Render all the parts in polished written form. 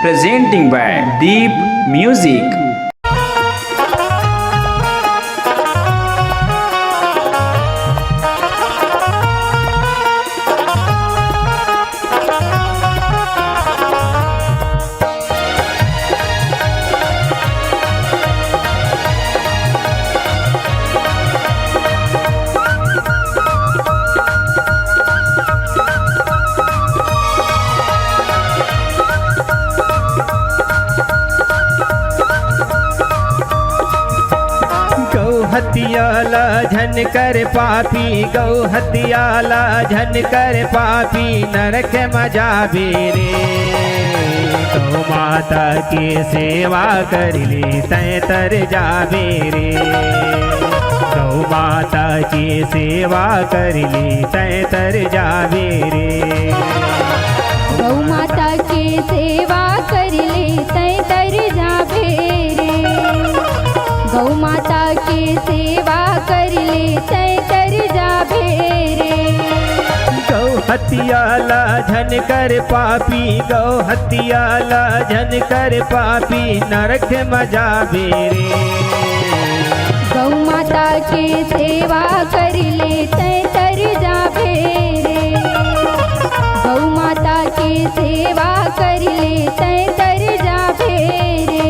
presenting by Deep Music. हतियाला झन कर पापी गौ हतियाला झन कर पापी नरक मजा बेरे गौ माता की सेवा कर ली तय तर जाबे रे गौ माता की सेवा कर ली तय तर जाबे रे गौ माता की सेवा कर ले तय तर जाबे रे गौ माता की सेवा कर ले तय तर जाबे रे गौ हतियाला झन कर पापी गौ हतियाला झन कर पापी नरक मजा बेरे गौ माता की सेवा कर ले तय तर जाबे रे गौ माता की सेवा कर ले तय तर जाबे रे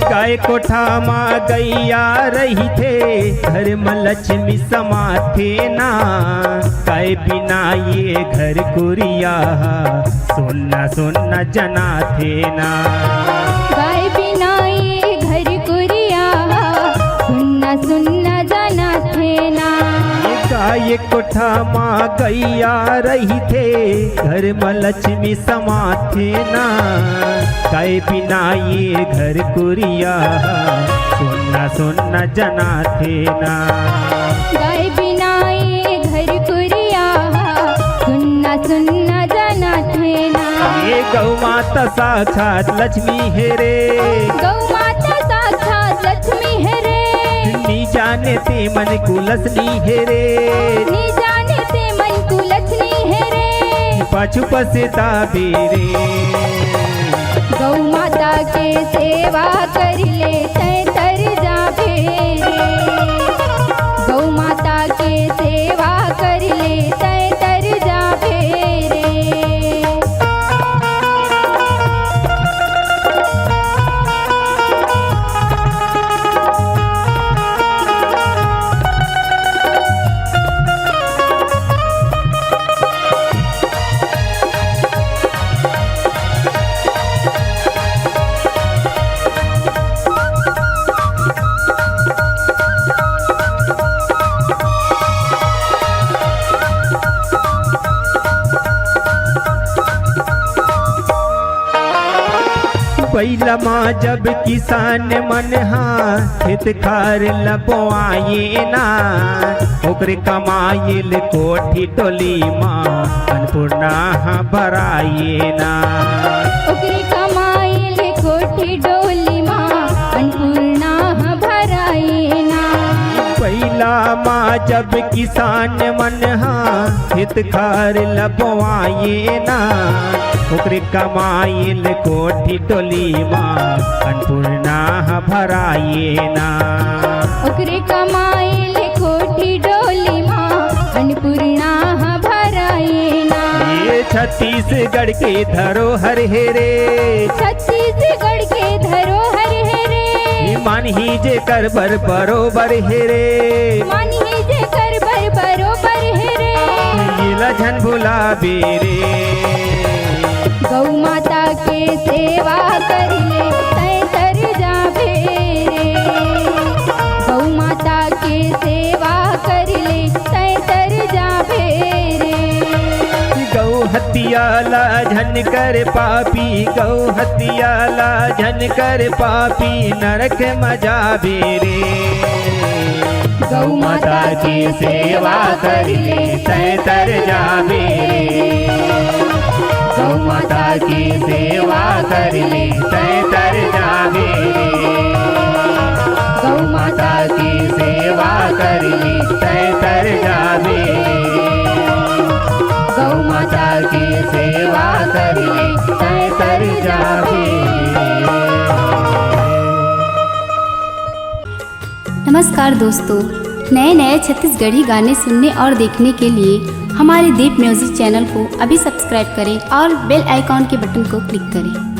गाय कोठा माँ गैया रही थे घर में लक्ष्मी समाथे ना गाय बिना ये घर कुरिया सुनना सुनना जना थे ना गाय बिना ये घर कुरिया सुनना सुनना जाना थे ना गाय कोठा माँ गैया रही थे घर में लक्ष्मी समाथे ना गाय बिना ये घर कुरिया सुनना सुनना जना थे ना गाय बिना ये घर कुरिया सुनना सुनना जाना थे ना ये गौ माता साक्षात लक्ष्मी है रे गौ माता साक्षात लक्ष्मी है रे नी जाने ते मन कुलसनी है रे नी जाने ते मन कुलसनी है रे पाछू पसेता बेरे गौ माता के सेवा कर ले तय तर जाबे रे गौ माता के सेवा कर ले तय तर जाबे रे पहला माँ जब किसान मन खेत खार लबोआए ना ओकरे कमाइल कोठी टोली माँ अन्नपूर्णा भराए ना ओकरे कमाइल कोठी डोली माँ अन्नपूर्णा भराए ना पहला माँ जब किसान मन खेत खार लबोआए ना ओकरे कमाइल कोठी टोली माँ अन्नपूर्णा भराए ना ओकरे कमाइल कोठी डोली माँ अन्नपूर्णा भराए ना ये छत्तीसगढ़ के धरोहर है रे छत्तीसगढ़ के धरोहर है रे मानही जे कर बरोबर है रे मानही जे कर बरोबर है रे ये झन भुला बेरे गौ माता के सेवा कर ले तय तर जाबे रे गौ माता के सेवा कर ले तय तर जाबे रे हत्याला झनकर पापी गौ हत्याला झनकर पापी नरक मजावे रे। गौ माता की सेवा कर ले तै तर जावे रे। गौ माता की सेवा कर ले तै तर जावे रे। गौ माता की सेवा कर ले तै तर जावे रे। गौ माता की सेवा कर ले तै तर जावे रे। नमस्कार दोस्तों, नए नए छत्तीसगढ़ी गाने सुनने और देखने के लिए हमारे दीप म्यूजिक चैनल को अभी सब्सक्राइब करें और बेल आइकॉन के बटन को क्लिक करें।